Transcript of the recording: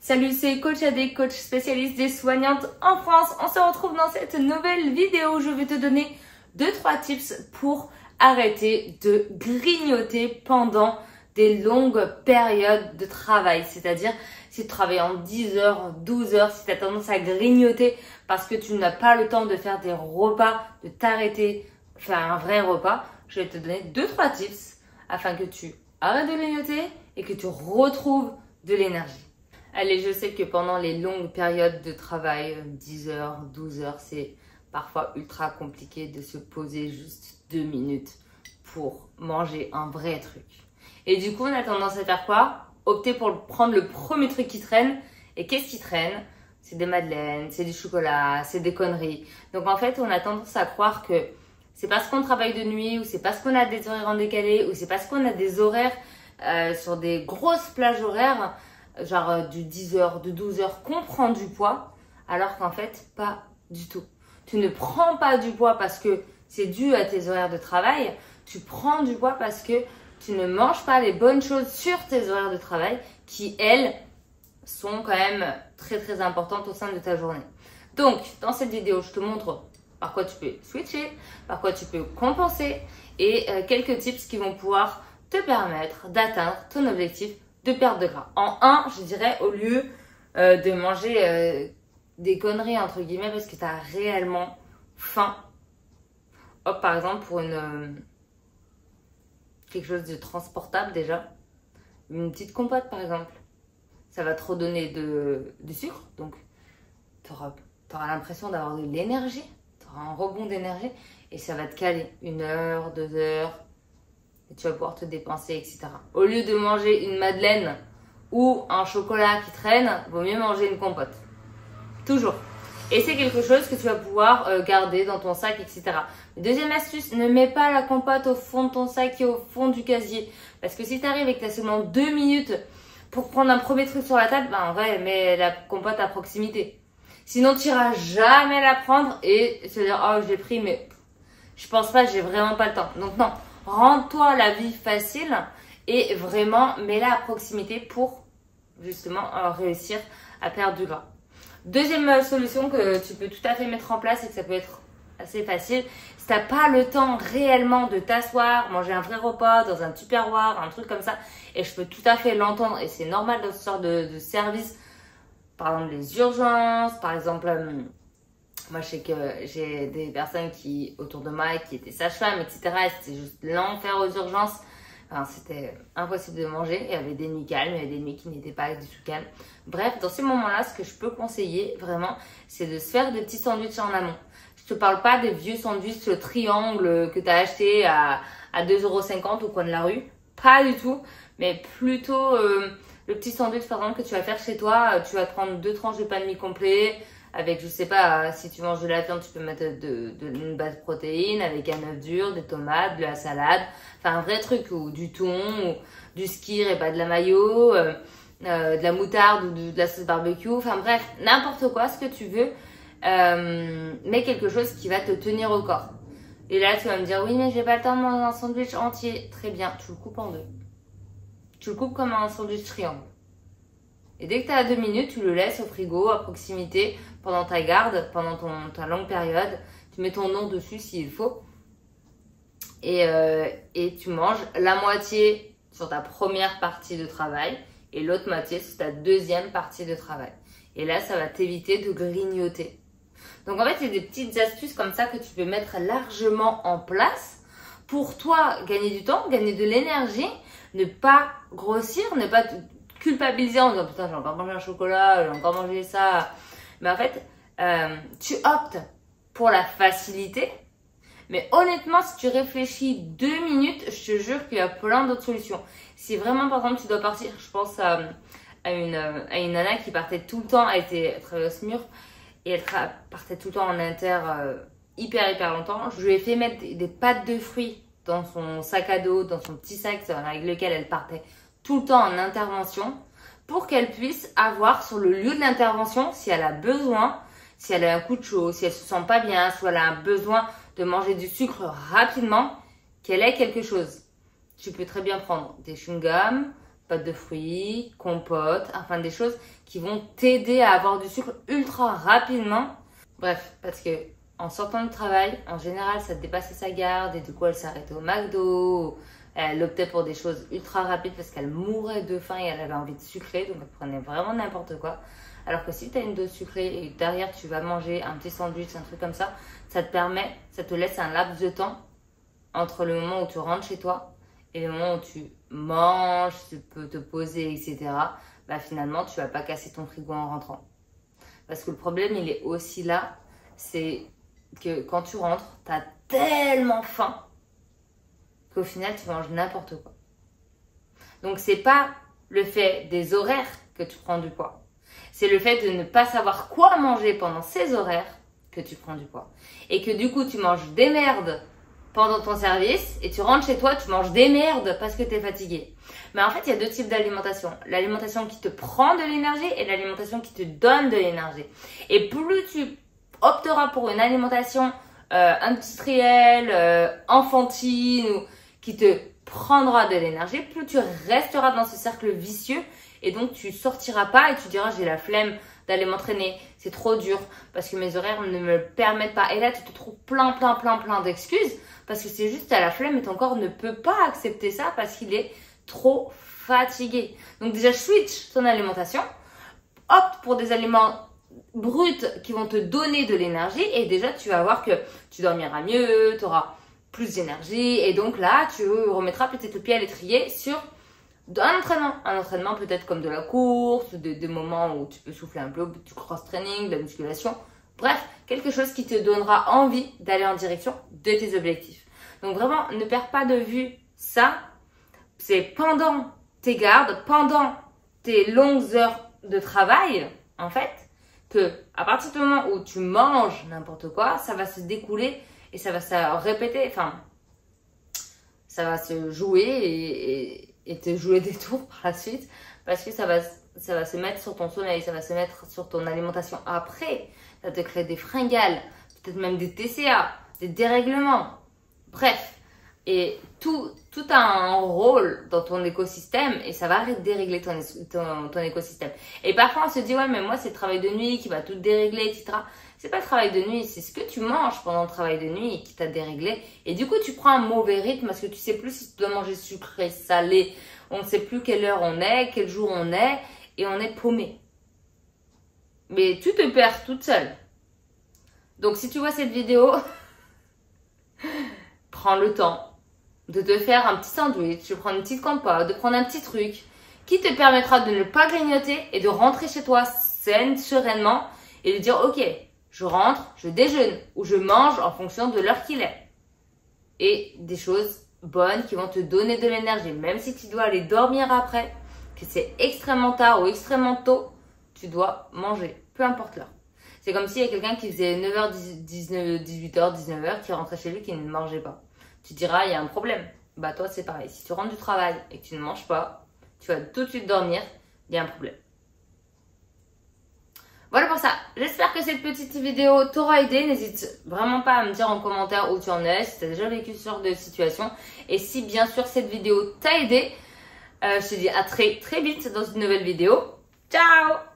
Salut, c'est Coach AD, coach spécialiste des soignantes en France. On se retrouve dans cette nouvelle vidéo où je vais te donner 2-3 tips pour arrêter de grignoter pendant des longues périodes de travail. C'est-à-dire, si tu travailles en 10 heures, 12 heures, si tu as tendance à grignoter parce que tu n'as pas le temps de faire des repas, de t'arrêter, faire un vrai repas, je vais te donner 2-3 tips afin que tu arrêtes de grignoter et que tu retrouves de l'énergie. Allez, je sais que pendant les longues périodes de travail, 10 heures, 12 heures, c'est parfois ultra compliqué de se poser juste 2 minutes pour manger un vrai truc. Et du coup, on a tendance à faire quoi? Opter pour prendre le premier truc qui traîne. Et qu'est-ce qui traîne? C'est des madeleines, c'est du chocolat, c'est des conneries. Donc en fait, on a tendance à croire que c'est parce qu'on travaille de nuit, ou c'est parce qu'on a des horaires en décalé, ou c'est parce qu'on a des horaires sur des grosses plages horaires, genre du 10 heures, de 12 heures, qu'on prend du poids, alors qu'en fait, pas du tout. Tu ne prends pas du poids parce que c'est dû à tes horaires de travail, tu prends du poids parce que tu ne manges pas les bonnes choses sur tes horaires de travail qui, elles, sont quand même très importantes au sein de ta journée. Donc, dans cette vidéo, je te montre par quoi tu peux switcher, par quoi tu peux compenser et quelques tips qui vont pouvoir te permettre d'atteindre ton objectif de perte de gras. En un, je dirais, au lieu de manger des conneries, entre guillemets, parce que tu as réellement faim. Hop, par exemple, pour quelque chose de transportable déjà. Une petite compote, par exemple. Ça va te redonner du sucre. Donc, tu auras l'impression d'avoir de l'énergie. Tu auras un rebond d'énergie. Et ça va te caler 1 heure, 2 heures. Et tu vas pouvoir te dépenser, etc. Au lieu de manger une madeleine ou un chocolat qui traîne, vaut mieux manger une compote. Toujours. Et c'est quelque chose que tu vas pouvoir garder dans ton sac, etc. Deuxième astuce, ne mets pas la compote au fond de ton sac et au fond du casier. Parce que si tu arrives et que tu as seulement 2 minutes pour prendre un premier truc sur la table, ben en vrai, mets la compote à proximité. Sinon, tu n'iras jamais la prendre et se dire « Oh, je l'ai pris, mais je pense pas, j'ai vraiment pas le temps. » Donc non. Rends-toi la vie facile et vraiment mets-la à proximité pour justement réussir à perdre du gras. Deuxième solution que tu peux tout à fait mettre en place et que ça peut être assez facile, si tu n'as pas le temps réellement de t'asseoir, manger un vrai repas dans un tupperware, un truc comme ça, et je peux tout à fait l'entendre et c'est normal dans ce genre de service, par exemple les urgences, par exemple... Moi, je sais que j'ai des personnes autour de moi qui étaient sages-femmes, etc. Et c'était juste l'enfer aux urgences. Enfin, c'était impossible de manger. Il y avait des nuits calmes, il y avait des nuits qui n'étaient pas du tout calmes. Bref, dans ces moments-là, ce que je peux conseiller, vraiment, c'est de se faire des petits sandwichs en amont. Je te parle pas des vieux sandwichs triangle que tu as acheté à 2,50 € au coin de la rue. Pas du tout. Mais plutôt le petit sandwich, par exemple, que tu vas faire chez toi. Tu vas te prendre 2 tranches de pain de mie complet. Avec, je sais pas, si tu manges de la viande, tu peux mettre une base de protéines avec un œuf dur, des tomates, de la salade. Enfin, un vrai truc, ou du thon, ou du skyr et pas de la mayo, de la moutarde ou de la sauce barbecue. Enfin bref, n'importe quoi, ce que tu veux, mais quelque chose qui va te tenir au corps. Et là, tu vas me dire, oui, mais j'ai pas le temps de manger un sandwich entier. Très bien, tu le coupes en 2. Tu le coupes comme un sandwich triangle. Et dès que tu as 2 minutes, tu le laisses au frigo, à proximité, pendant ta garde, pendant ta longue période. Tu mets ton nom dessus s'il faut. Et tu manges la moitié sur ta première partie de travail et l'autre moitié sur ta deuxième partie de travail. Et là, ça va t'éviter de grignoter. Donc en fait, il y a des petites astuces comme ça que tu peux mettre largement en place pour toi gagner du temps, gagner de l'énergie, ne pas grossir, ne pas culpabiliser en disant putain j'ai encore mangé un chocolat, j'ai encore mangé ça. Mais en fait, tu optes pour la facilité. Mais honnêtement, si tu réfléchis 2 minutes, je te jure qu'il y a plein d'autres solutions. Si vraiment, par exemple, tu dois partir, je pense à une nana qui partait tout le temps, elle travaillait au SMUR et elle partait tout le temps en inter hyper longtemps. Je lui ai fait mettre des pâtes de fruits dans son sac à dos, dans son petit sac avec lequel elle partait tout le temps en intervention pour qu'elle puisse avoir sur le lieu de l'intervention, si elle a besoin, si elle a un coup de chaud, si elle se sent pas bien, si elle a un besoin de manger du sucre rapidement, qu'elle ait quelque chose. Tu peux très bien prendre des chewing-gums, pâte de fruits, compote, enfin des choses qui vont t'aider à avoir du sucre ultra rapidement. Bref, parce que en sortant du travail, en général, ça dépassait sa garde et du coup, elle s'arrêtait au McDo. Elle optait pour des choses ultra rapides parce qu'elle mourait de faim et elle avait envie de sucrer, donc elle prenait vraiment n'importe quoi. Alors que si tu as une dose sucrée et derrière tu vas manger un petit sandwich, un truc comme ça, ça te laisse un laps de temps entre le moment où tu rentres chez toi et le moment où tu manges, tu peux te poser, etc. Bah finalement, tu vas pas casser ton frigo en rentrant. Parce que le problème, il est aussi là, c'est que quand tu rentres, tu as tellement faim qu'au final, tu manges n'importe quoi. Donc, c'est pas le fait des horaires que tu prends du poids. C'est le fait de ne pas savoir quoi manger pendant ces horaires que tu prends du poids. Et que du coup, tu manges des merdes pendant ton service et tu rentres chez toi, tu manges des merdes parce que tu es fatigué. Mais en fait, il y a deux types d'alimentation. L'alimentation qui te prend de l'énergie et l'alimentation qui te donne de l'énergie. Et plus tu opteras pour une alimentation industrielle, enfantine ou qui te prendra de l'énergie, plus tu resteras dans ce cercle vicieux et donc tu sortiras pas et tu diras j'ai la flemme d'aller m'entraîner, c'est trop dur parce que mes horaires ne me le permettent pas. Et là, tu te trouves plein d'excuses parce que c'est juste t'as la flemme et ton corps ne peut pas accepter ça parce qu'il est trop fatigué. Donc déjà, switch ton alimentation, opte pour des aliments bruts qui vont te donner de l'énergie et déjà, tu vas voir que tu dormiras mieux, tu auras plus d'énergie et donc là, tu remettras peut-être le pied à l'étrier sur un entraînement peut-être comme de la course, des moments où tu peux souffler un peu, du cross-training, de la musculation. Bref, quelque chose qui te donnera envie d'aller en direction de tes objectifs. Donc vraiment, ne perds pas de vue ça. C'est pendant tes gardes, pendant tes longues heures de travail, en fait, que à partir du moment où tu manges n'importe quoi, ça va se découler et ça va se répéter, enfin, ça va se jouer et te jouer des tours par la suite parce que ça va se mettre sur ton sommeil, ça va se mettre sur ton alimentation après, ça te crée des fringales, peut-être même des TCA, des dérèglements, bref, et tout a un rôle dans ton écosystème et ça va dérégler ton écosystème. Et parfois on se dit ouais mais moi c'est le travail de nuit qui va tout dérégler, etc. C'est pas le travail de nuit, c'est ce que tu manges pendant le travail de nuit qui t'a déréglé. Et du coup, tu prends un mauvais rythme parce que tu sais plus si tu dois manger sucré, salé. On ne sait plus quelle heure on est, quel jour on est et on est paumé. Mais tu te perds toute seule. Donc, si tu vois cette vidéo, prends le temps de te faire un petit sandwich, de prendre une petite compote, de prendre un petit truc qui te permettra de ne pas grignoter et de rentrer chez toi sereinement et de dire ok, je rentre, je déjeune ou je mange en fonction de l'heure qu'il est. Et des choses bonnes qui vont te donner de l'énergie. Même si tu dois aller dormir après, que c'est extrêmement tard ou extrêmement tôt, tu dois manger, peu importe l'heure. C'est comme s'il y a quelqu'un qui faisait 9h, 18h, 19h, qui rentrait chez lui, qui ne mangeait pas. Tu diras, il y a un problème. Bah toi, c'est pareil. Si tu rentres du travail et que tu ne manges pas, tu vas tout de suite dormir, il y a un problème. Voilà pour ça. J'espère que cette petite vidéo t'aura aidé. N'hésite vraiment pas à me dire en commentaire où tu en es, si tu as déjà vécu ce genre de situation. Et si bien sûr cette vidéo t'a aidé, je te dis à très vite dans une nouvelle vidéo. Ciao!